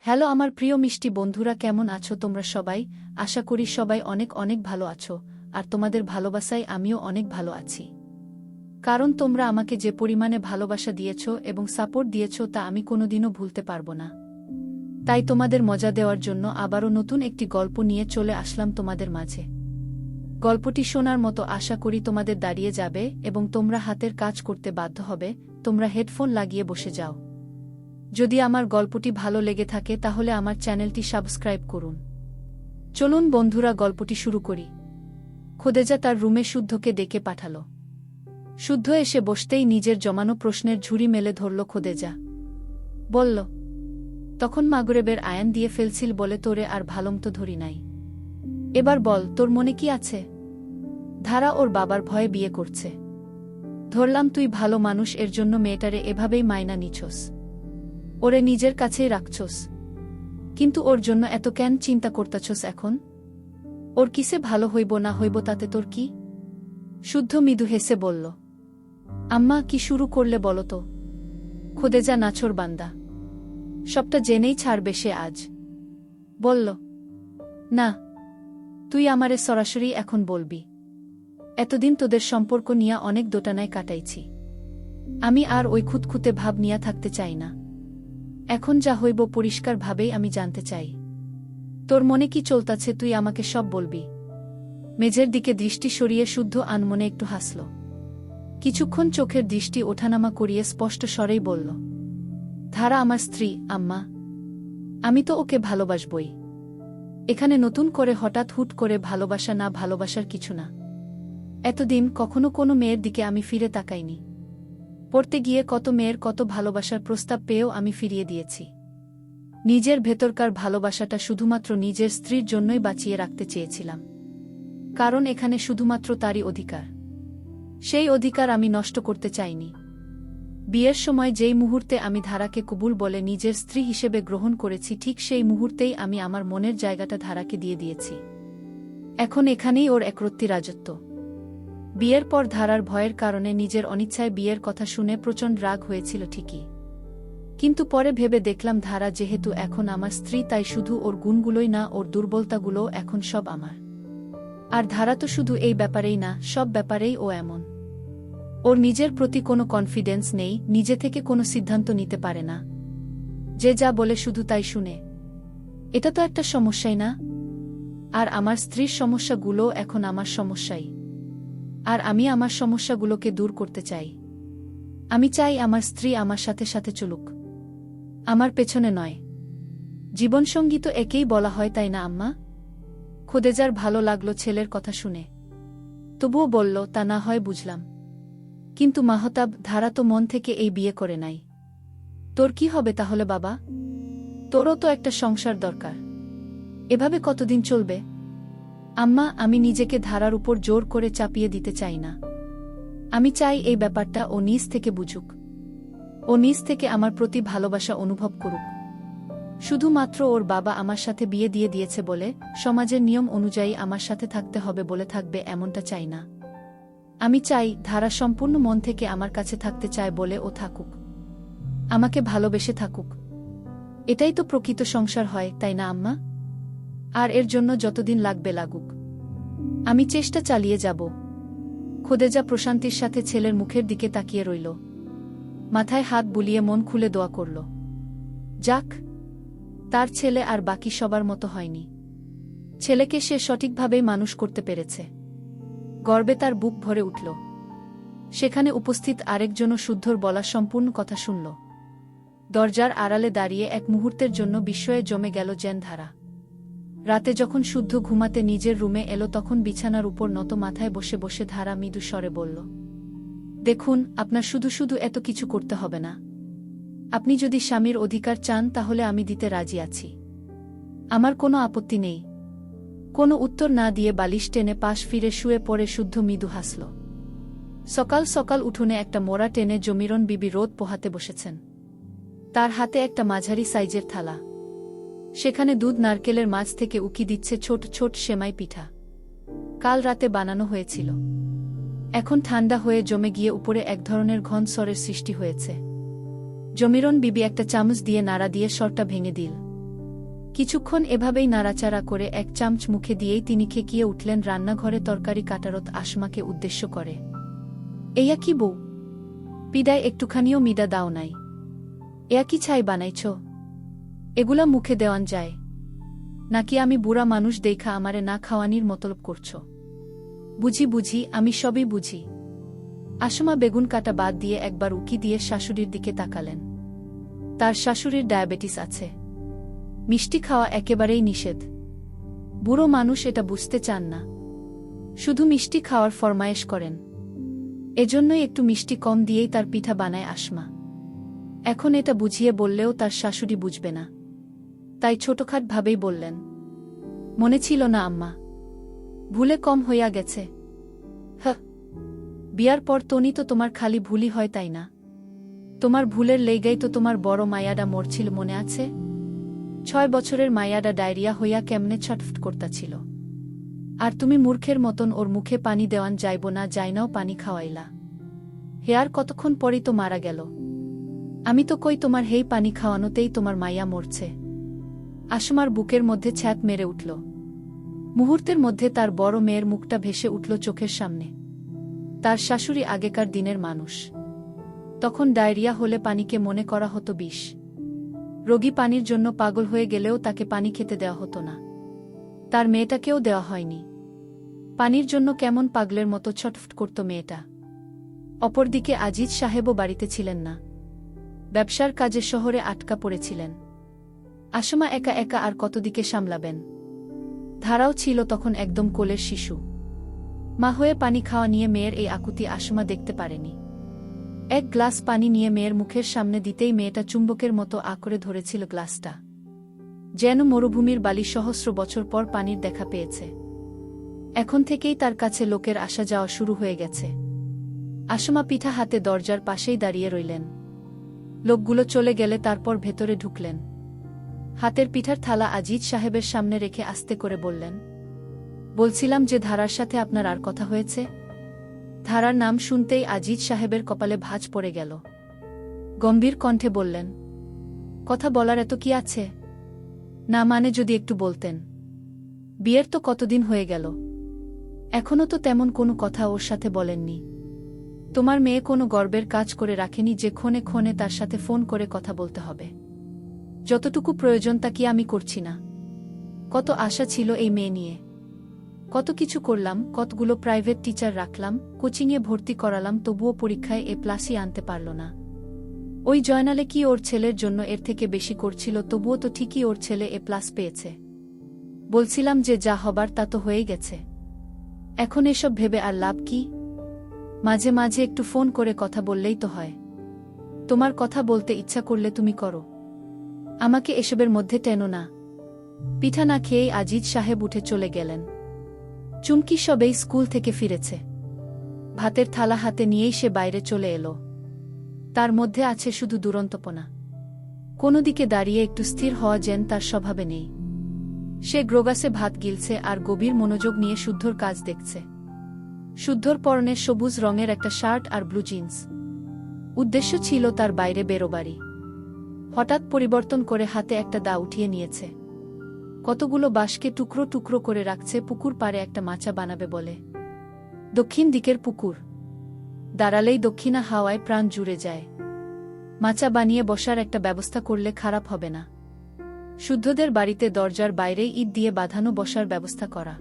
Hello আমার প্রিয় মিষ্টি বন্ধুরা, কেমন আছো তোমরা সবাই? আশা করি সবাই অনেক অনেক ভালো আছো, আর তোমাদের ভালোবাসায় আমিও অনেক ভালো আছি। কারণ তোমরা আমাকে যে পরিমাণে ভালোবাসা দিয়েছো এবং সাপোর্ট দিয়েছো তা আমি কোনোদিনও ভুলতে পারবো না। তাই তোমাদের মজা দেওয়ার জন্য আবারও নতুন একটি গল্প নিয়ে চলে আসলাম তোমাদের মাঝে। গল্পটি শোনার মতো আশা করি তোমাদের দাঁড়িয়ে যাবে এবং তোমরা হাতের কাজ করতে বাধ্য হবে। তোমরা হেডফোন লাগিয়ে বসে যাও। যদি আমার গল্পটি ভালো লেগে থাকে তাহলে আমার চ্যানেলটি সাবস্ক্রাইব করুন। চলুন বন্ধুরা, গল্পটি শুরু করি। খোদেজা তার রুমে শুদ্ধকে ডেকে পাঠাল। শুদ্ধ এসে বসতেই নিজের জমানো প্রশ্নের ঝুড়ি মেলে ধরল খোদেজা। বলল, তখন মাগরেবের আয়ান দিয়ে ফেলছিল বলে তোরে আর ভালোমতো ধরি নাই। এবার বল, তোর মনে কি আছে? ধারা ওর বাবার ভয়ে বিয়ে করছে। ধরলাম তুই ভালো মানুষ, এর জন্য মেয়েটারে এভাবেই মাইনা নিছস, ওরে নিজের কাছেই রাখছস। কিন্তু ওর জন্য এত কেন চিন্তা করতাছস এখন? ওর কিসে ভালো হইব না হইব তাতে তোর কি? শুদ্ধ মৃদু হেসে বলল। আম্মা, কি শুরু করলে বলো তো? খোদেজা নাছোড় বান্দা, সবটা জেনেই ছাড়বে সে আজ। বলল, না, তুই আমারে সরাসরি এখন বলবি। এতদিন তোদের সম্পর্ক নিয়ে অনেক দোটানায় কাটাইছি। আমি আর ওই খুঁতখুঁতে ভাব নিয়ে থাকতে চাই না। এখন যা হইব পরিষ্কারভাবেই আমি জানতে চাই। তোর মনে কি চলতাছে তুই আমাকে সব বলবি। মেঝের দিকে দৃষ্টি সরিয়ে শুদ্ধ আনমনে একটু হাসল। কিছুক্ষণ চোখের দৃষ্টি ওঠানামা করিয়ে স্পষ্ট স্বরেই বলল, ধারা আমার স্ত্রী আম্মা। আমি তো ওকে ভালোবাসবই। এখানে নতুন করে হঠাৎ হুট করে ভালোবাসা না ভালোবাসার কিছু না। এতদিন কখনো কোনো মেয়ের দিকে আমি ফিরে তাকাইনি। পড়তে গিয়ে কত মেয়ের কত ভালোবাসার প্রস্তাব পেয়েও আমি ফিরিয়ে দিয়েছি। নিজের ভেতরকার ভালোবাসাটা শুধুমাত্র নিজের স্ত্রীর জন্যই বাঁচিয়ে রাখতে চেয়েছিলাম। কারণ এখানে শুধুমাত্র তারই অধিকার। সেই অধিকার আমি নষ্ট করতে চাইনি। বিয়ের সময় যেই মুহূর্তে আমি ধারাকে কবুল বলে নিজের স্ত্রী হিসেবে গ্রহণ করেছি, ঠিক সেই মুহূর্তেই আমি আমার মনের জায়গাটা ধারাকে দিয়ে দিয়েছি। এখন এখানেই ওর একরত্তি রাজত্ব। বিয়ের পর ধারার ভয়ের কারণে নিজের অনিচ্ছায় বিয়ের কথা শুনে প্রচণ্ড রাগ হয়েছিল ঠিকই, কিন্তু পরে ভেবে দেখলাম ধারা যেহেতু এখন আমার স্ত্রী, তাই শুধু ওর গুণগুলোই না, ওর দুর্বলতাগুলোও এখন সব আমার। আর ধারা তো শুধু এই ব্যাপারেই না, সব ব্যাপারেই ও এমন। ওর নিজের প্রতি কোনো কনফিডেন্স নেই, নিজে থেকে কোনো সিদ্ধান্ত নিতে পারে না। যে যা বলে শুধু তাই শুনে। এটা তো একটা সমস্যাই না? আর আমার স্ত্রীর সমস্যাগুলোও এখন আমার সমস্যাই। আর আমি আমার সমস্যাগুলোকে দূর করতে চাই। আমি চাই আমার স্ত্রী আমার সাথে সাথে চলুক, আমার পেছনে নয়। জীবনসঙ্গী তো একেই বলা হয়, তাই না আম্মা? খোদেজার ভালো লাগলো ছেলের কথা শুনে। তবুও বলল, তা না হয় বুঝলাম, কিন্তু মাহতাব, ধারা তো মন থেকে এই বিয়ে করে নাই। তোর কি হবে তাহলে বাবা? তোরও তো একটা সংসার দরকার। এভাবে কতদিন চলবে? আম্মা, আমি নিজেকে ধারার উপর জোর করে চাপিয়ে দিতে চাই না। আমি চাই এই ব্যাপারটা ও নিজ থেকে বুঝুক। ও নিজ থেকে আমার প্রতি ভালোবাসা অনুভব করুক। শুধুমাত্র ওর বাবা আমার সাথে বিয়ে দিয়ে দিয়েছে বলে, সমাজের নিয়ম অনুযায়ী আমার সাথে থাকতে হবে বলে থাকবে, এমনটা চাই না। আমি চাই ধারা সম্পূর্ণ মন থেকে আমার কাছে থাকতে চায় বলে ও থাকুক, আমাকে ভালোবেসে থাকুক। এটাই তো প্রকৃত সংসার হয়, তাই না আম্মা? আর এর জন্য যতদিন লাগবে লাগুক, আমি চেষ্টা চালিয়ে যাব। খোদেজা প্রশান্তির সাথে ছেলের মুখের দিকে তাকিয়ে রইল। মাথায় হাত বুলিয়ে মন খুলে দোয়া করল। যাক, তার ছেলে আর বাকি সবার মতো হয়নি। ছেলেকে সে সঠিকভাবেই মানুষ করতে পেরেছে। গর্বে তার বুক ভরে উঠল। সেখানে উপস্থিত আরেকজনও শুদ্ধর বলা সম্পূর্ণ কথা শুনল। দরজার আড়ালে দাঁড়িয়ে এক মুহূর্তের জন্য বিস্ময়ে জমে গেল যেন ধারা। রাতে যখন শুদ্ধ ঘুমাতে নিজের রুমে এলো, তখন বিছানার উপর নত মাথায় বসে বসে ধারা মৃদু স্বরে বলল, দেখুন, আপনার শুধু শুধু এত কিছু করতে হবে না। আপনি যদি স্বামীর অধিকার চান তাহলে আমি দিতে রাজি আছি। আমার কোনো আপত্তি নেই। কোনো উত্তর না দিয়ে বালিশ টেনে পাশ ফিরে শুয়ে পড়ে শুদ্ধ মৃদু হাসল। সকাল সকাল উঠোনে একটা মোড়া টেনে জমিরন বিবি রোদ পোহাতে বসেছেন। তার হাতে একটা মাঝারি সাইজের থালা। সেখানে দুধ নারকেলের মাছ থেকে উকি দিচ্ছে ছোট ছোট সেমাই পিঠা। কাল রাতে বানানো হয়েছিল। এখন ঠান্ডা হয়ে জমে গিয়ে উপরে এক ধরনের ঘন স্বরের সৃষ্টি হয়েছে। জমিরন বিবি একটা চামচ দিয়ে নাড়া দিয়ে স্বরটা ভেঙে দিল। কিছুক্ষণ এভাবেই নাড়াচাড়া করে এক চামচ মুখে দিয়েই তিনি খেকিয়ে উঠলেন রান্নাঘরে তরকারি কাটারত আশমাকে উদ্দেশ্য করে। এয়া কি বউ, পিডায় একটুখানিও মিডা দাও নাই? এয়া কি ছাই বানাইছ? এগুলা মুখে দেওয়ান যায় নাকি? আমি বুড়া মানুষ দেখা আমারে না খাওয়ানির মতলব করছ? বুঝি বুঝি, আমি সবই বুঝি। আসমা বেগুন কাটা বাদ দিয়ে একবার উকি দিয়ে শাশুড়ির দিকে তাকালেন। তার শাশুড়ির ডায়াবেটিস আছে, মিষ্টি খাওয়া একেবারেই নিষেধ। বুড়ো মানুষ এটা বুঝতে চান না, শুধু মিষ্টি খাওয়ার ফরমায়েশ করেন। এজন্যই একটু মিষ্টি কম দিয়েই তার পিঠা বানায় আসমা। এখন এটা বুঝিয়ে বললেও তার শাশুড়ি বুঝবে না, তাই ছোটখাট ভাবেই বললেন, মনে ছিল না আম্মা, ভুলে কম হইয়া গেছে। বিয়ার পর তনি তো তোমার খালি ভুলই হয়, তাই না? তোমার ভুলের লেগাই তো তোমার বড় মায়াডা মরছিল, মনে আছে? 6 বছরের মায়াডা ডায়রিয়া হইয়া কেমনে ছটফট করতাছিল, আর তুমি মূর্খের মতন ওর মুখে পানি দেওয়ান যাইব না যাইনাও পানি খাওয়াইলা। হেয়ার কতক্ষণ পরই তো মারা গেল। আমি তো কই তোমার হেই পানি খাওয়ানোতেই তোমার মাইয়া মরছে। আসমার বুকের মধ্যে ছ্যাঁত মেরে উঠল। মুহূর্তের মধ্যে তার বড় মেয়ের মুখটা ভেসে উঠল চোখের সামনে। তার শাশুড়ি আগেকার দিনের মানুষ, তখন ডায়রিয়া হলে পানিকে মনে করা হতো বিষ। রোগী পানির জন্য পাগল হয়ে গেলেও তাকে পানি খেতে দেওয়া হতো না। তার মেয়েটাকেও দেওয়া হয়নি। পানির জন্য কেমন পাগলের মতো ছটফট করত মেয়েটা। অপরদিকে আজিজ সাহেবও বাড়িতে ছিলেন না, ব্যবসার কাজে শহরে আটকা পড়েছিলেন। আসমা একা একা আর কতদিকে সামলাবেন? ধারাও ছিল তখন একদম কোলের শিশু। মা হয়ে পানি খাওয়া নিয়ে মেয়ের এই আকুতি আসমা দেখতে পারেনি। এক গ্লাস পানি নিয়ে মেয়ের মুখের সামনে দিতেই মেয়েটা চুম্বকের মতো আঁকড়ে ধরেছিল গ্লাসটা, যেন মরুভূমির বালি সহস্র বছর পর পানির দেখা পেয়েছে। এখন থেকেই তার কাছে লোকের আসা যাওয়া শুরু হয়ে গেছে। আসমা পিঠা হাতে দরজার পাশেই দাঁড়িয়ে রইলেন। লোকগুলো চলে গেলে তারপর ভেতরে ঢুকলেন। হাতের পিঠার থালা আজিজ সাহেবের সামনে রেখে আস্তে করে বললেন, বলছিলাম যে ধারার সাথে আপনার আর কথা হয়েছে? ধারার নাম শুনতেই আজিজ সাহেবের কপালে ভাঁজ পড়ে গেল। গম্ভীর কণ্ঠে বললেন, কথা বলার এত কি আছে? না মানে যদি একটু বলতেন। বিয়ের তো কতদিন হয়ে গেল, এখনও তো তেমন কোনো কথা ওর সাথে বলেননি। তোমার মেয়ে কোনো গর্বের কাজ করে রাখেনি যে ক্ষণে ক্ষণে তার সাথে ফোন করে কথা বলতে হবে? যতটুকু প্রয়োজন তা কি আমি করছি না? কত আশা ছিল এই মেয়ে নিয়ে, কত কিছু করলাম, কতগুলো প্রাইভেট টিচার রাখলাম, কোচিংয়ে ভর্তি করালাম, তবুও পরীক্ষায় A+ আনতে পারল না। ওই জয়নালে কি ওর ছেলের জন্য এর থেকে বেশি করছিল, তবুও তো ঠিকই ওর ছেলে A+ পেয়েছে। বলছিলাম যে যা হবার তা তো হয়েই গেছে, এখন এসব ভেবে আর লাভ কি? মাঝে মাঝে একটু ফোন করে কথা বললেই তো হয়। তোমার কথা বলতে ইচ্ছা করলে তুমি করো, আমাকে এসবের মধ্যে টেনো না। পিঠা না খেয়েই আজিজ সাহেব উঠে চলে গেলেন। চুমকি সবেই স্কুল থেকে ফিরেছে। ভাতের থালা হাতে নিয়েই সে বাইরে চলে এলো। তার মধ্যে আছে শুধু দুরন্তপনা। কোনো দিকে দাঁড়িয়ে একটু স্থির হওয়া যেন তার স্বভাবে নেই। সে গ্রোগাসে ভাত গিলছে আর গভীর মনোযোগ নিয়ে শুদ্ধর কাজ দেখছে। শুদ্ধর পরনে সবুজ রঙের একটা শার্ট আর ব্লু জিন্স। উদ্দেশ্য ছিল তার বাইরে বেরোবারই। হঠাৎ পরিবর্তন করে হাতে একটা দা উঠিয়ে নিয়েছে। কতগুলো বাঁশকে টুকরো টুকরো করে রাখছে পুকুর পাড়ে একটা মাচা বানাবে বলে। দক্ষিণ দিকের পুকুর, দাঁড়ালেই দক্ষিণা হাওয়ায় প্রাণ জুড়ে যায়। মাচা বানিয়ে বসার একটা ব্যবস্থা করলে খারাপ হবে না। শুদ্ধদের বাড়িতে দরজার বাইরেই ইট দিয়ে বাঁধানো বসার ব্যবস্থা করা।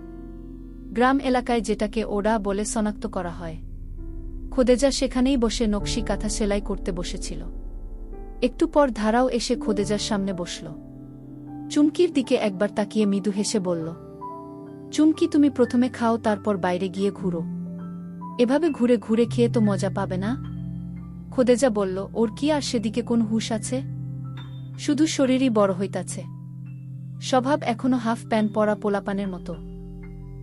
গ্রাম এলাকায় যেটাকে ওড়া বলে শনাক্ত করা হয়। খোদেজা সেখানেই বসে নকশি কাঁথা সেলাই করতে বসেছিল। একটু পর ধারাও এসে খোদেজার সামনে বসল। চুমকির দিকে একবার তাকিয়ে মৃদু হেসে বলল, চুমকি তুমি প্রথমে খাও, তারপর বাইরে গিয়ে ঘুরো। এভাবে ঘুরে ঘুরে খেয়ে তো মজা পাবে না? খোদেজা বলল, ওর কি আর সেদিকে কোন হুঁশ আছে? শুধু শরীরই বড় হইতাছে, স্বভাব এখনো হাফ প্যান্ট পরা পোলাপানের মতো।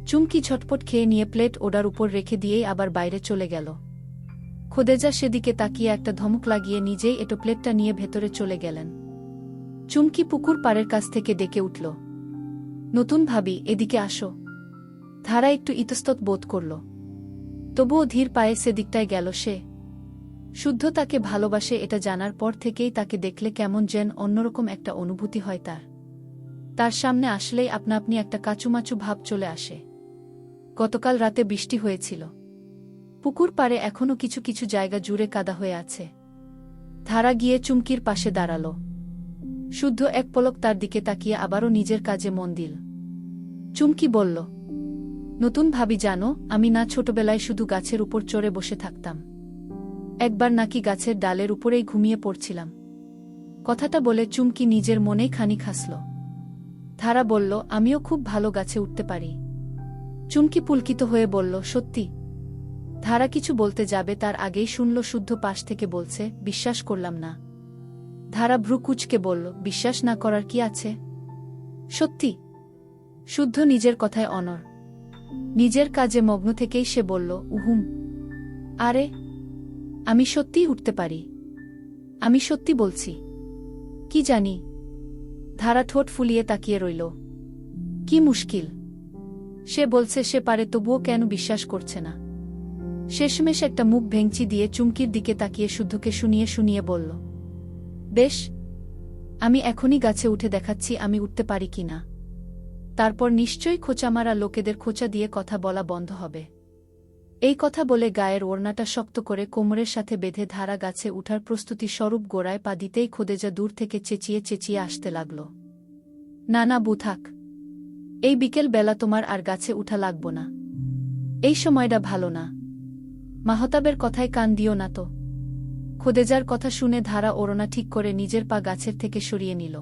চুমকি ঝটপট খেয়ে নিয়ে প্লেট ওডার উপর রেখে দিয়েই আবার বাইরে চলে গেল। খোদেজা সেদিকে তাকিয়ে একটা ধমক লাগিয়ে নিজেই এটো প্লেটটা নিয়ে ভেতরে চলে গেলেন। চুমকি পুকুর পাড়ের কাছ থেকে ডেকে উঠল, নতুন ভাবি, এদিকে আসো। ধারা একটু ইতস্তত বোধ করল, তবুও ধীর পায়ে সেদিকটায় গেল সে। শুদ্ধ তাকে ভালোবাসে এটা জানার পর থেকেই তাকে দেখলে কেমন যেন অন্যরকম একটা অনুভূতি হয় তার। তার সামনে আসলেই আপনা আপনি একটা কাচুমাচু ভাব চলে আসে। গতকাল রাতে বৃষ্টি হয়েছিল। পুকুর পাড়ে এখনও কিছু কিছু জায়গা জুড়ে কাদা হয়ে আছে। ধারা গিয়ে চুমকির পাশে দাঁড়াল। শুদ্ধ এক পলক তার দিকে তাকিয়ে আবারও নিজের কাজে মন দিল। চুমকি বলল, নতুন ভাবি জানো, আমি না ছোটবেলায় শুধু গাছের উপর চড়ে বসে থাকতাম, একবার নাকি গাছের ডালের উপরেই ঘুমিয়ে পড়ছিলাম। কথাটা বলে চুমকি নিজের মনেই খানিক হাসল। ধারা বলল, আমিও খুব ভালো গাছে উঠতে পারি। চুমকি পুলকিত হয়ে বলল, সত্যি? ধারা কিছু বলতে যাবে তার আগেই শুনল শুদ্ধ পাশ থেকে বলছে, বিশ্বাস করলাম না। ধারা ভ্রু কুঁচকে বলল, বিশ্বাস না করার কি আছে? সত্যি। শুদ্ধ নিজের কথায় অনড়। নিজের কাজে মগ্ন থেকেই সে বলল, উহুম। আরে, আমি সত্যিই উঠতে পারি। আমি সত্যি বলছি। কি জানি। ধারা ঠোঁট ফুলিয়ে তাকিয়ে রইল। কি মুশকিল। সে বলছে সে পারে, তবুও কেন বিশ্বাস করছে না? শেষমেশ একটা মুখ ভেঙচি দিয়ে চুমকির দিকে তাকিয়ে শুদ্ধকে শুনিয়ে শুনিয়ে বলল, বেশ, আমি এখনই গাছে উঠে দেখাচ্ছি আমি উঠতে পারি কি না। তারপর নিশ্চয়ই খোঁচামারা লোকেদের খোঁচা দিয়ে কথা বলা বন্ধ হবে। এই কথা বলে গায়ের ওড়নাটা শক্ত করে কোমরের সাথে বেঁধে ধারা গাছে উঠার প্রস্তুতি স্বরূপ গোড়ায় পা দিতেই খোদেজা দূর থেকে চেঁচিয়ে চেঁচিয়ে আসতে লাগল, না না বু থাক, এই বিকেল বেলা তোমার আর গাছে উঠা লাগব না। এই সময়টা ভালো না। মাহতাবের কথায় কান দিও না তো। খোদেজার কথা শুনে ধারা ওড়না ঠিক করে নিজের পা গাছের থেকে সরিয়ে নিল।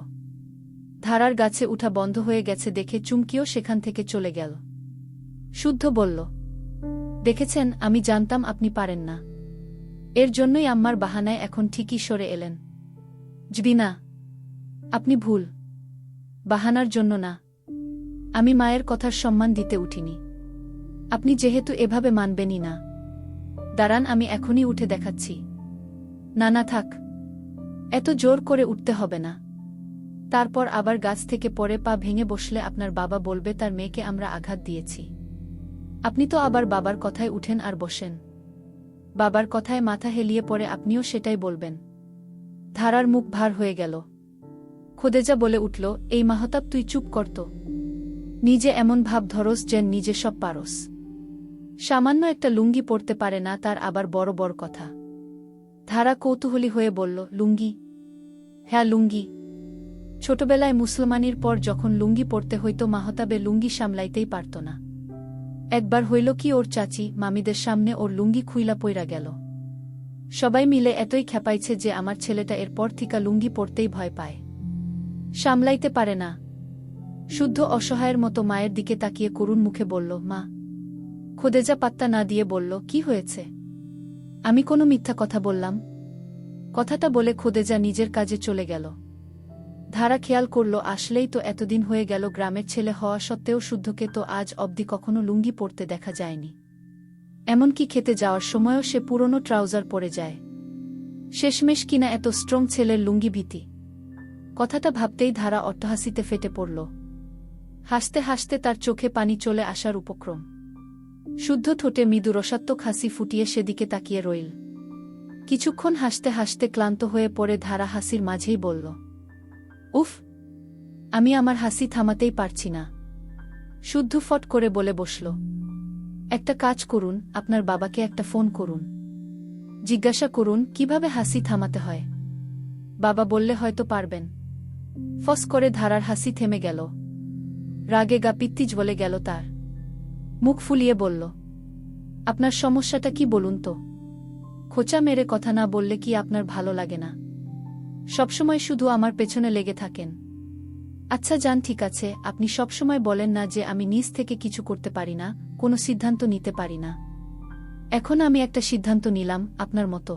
ধারার গাছে উঠা বন্ধ হয়ে গেছে দেখে চুমকিও সেখান থেকে চলে গেল। শুদ্ধ বলল, দেখেছেন, আমি জানতাম আপনি পারেন না। এর জন্যই আম্মার বাহানায় এখন ঠিকই সরে এলেন। জবি না, আপনি ভুল। বাহানার জন্য না। আমি মায়ের কথার সম্মান দিতে উঠিনি। আপনি যেহেতু এভাবে মানবেনই না, দাঁড়ান আমি এখনই উঠে দেখাচ্ছি। না না থাক, এত জোর করে উঠতে হবে না। তারপর আবার গাছ থেকে পড়ে পা ভেঙে বসলে আপনার বাবা বলবে তার মেয়েকে আমরা আঘাত দিয়েছি। আপনি তো আবার বাবার কথায় উঠেন আর বসেন। বাবার কথায় মাথা হেলিয়ে পড়ে আপনিও সেটাই বলবেন। ধারার মুখ ভার হয়ে গেল। খোদেজা বলে উঠল, এই মাহতাব তুই চুপ করত। নিজে এমন ভাব ধরস যেন নিজে সব পারস। সামান্য একটা লুঙ্গি পরতে পারে না, তার আবার বড় বড় কথা। ধারা কৌতূহলী হয়ে বলল, লুঙ্গি? হ্যাঁ লুঙ্গি। ছোটবেলায় মুসলমানির পর যখন লুঙ্গি পরতে হইতো মাহতাবে লুঙ্গি সামলাইতেই পারত না। একবার হইল কি, ওর চাচি মামিদের সামনে ওর লুঙ্গি খুইলা পইরা গেল। সবাই মিলে এতই খেপাইছে যে আমার ছেলেটা এরপর থিকা লুঙ্গি পরতেই ভয় পায়, সামলাইতে পারে না। শুদ্ধ অসহায়ের মতো মায়ের দিকে তাকিয়ে করুণ মুখে বলল, মা। খোদেজা পাত্তা না দিয়ে বলল, কি হয়েছে? আমি কোনো মিথ্যা কথা বললাম? কথাটা বলে খোদেজা নিজের কাজে চলে গেল। ধারা খেয়াল করল, আসলেই তো এতদিন হয়ে গেল গ্রামের ছেলে হওয়া সত্ত্বেও শুদ্ধকে তো আজ অবধি কখনো লুঙ্গি পরতে দেখা যায়নি। এমনকি খেতে যাওয়ার সময়ও সে পুরনো ট্রাউজার পরে যায়। শেষমেশ কিনা এত স্ট্রং ছেলের লুঙ্গি ভীতি। কথাটা ভাবতেই ধারা অট্টহাসিতে ফেটে পড়ল। হাসতে হাসতে তার চোখে পানি চলে আসার উপক্রম। শুদ্ধ ঠোঁটে মৃদু রসাত্মক হাসি ফুটিয়ে সেদিকে তাকিয়ে রইল। কিছুক্ষণ হাসতে হাসতে ক্লান্ত হয়ে পড়ে ধারা হাসির মাঝেই বলল, উফ, আমি আমার হাসি থামাতেই পারছি না। শুদ্ধ ফট করে বলে বসল, একটা কাজ করুন, আপনার বাবাকে একটা ফোন করুন। জিজ্ঞাসা করুন কিভাবে হাসি থামাতে হয়। বাবা বললে হয়তো পারবেন। ফস করে ধারার হাসি থেমে গেল। রাগে গা পিত্তি জ্বলে গেল তার। মুখ ফুলিয়ে বলল, আপনার সমস্যাটা কি বলুন তো? খোঁচা মেরে কথা না বললে কি আপনার ভালো লাগে না? সবসময় শুধু আমার পেছনে লেগে থাকেন। আচ্ছা যান, ঠিক আছে, আপনি সবসময় বলেন না যে আমি নিজ থেকে কিছু করতে পারি না, কোনো সিদ্ধান্ত নিতে পারি না। এখন আমি একটা সিদ্ধান্ত নিলাম, আপনার মতো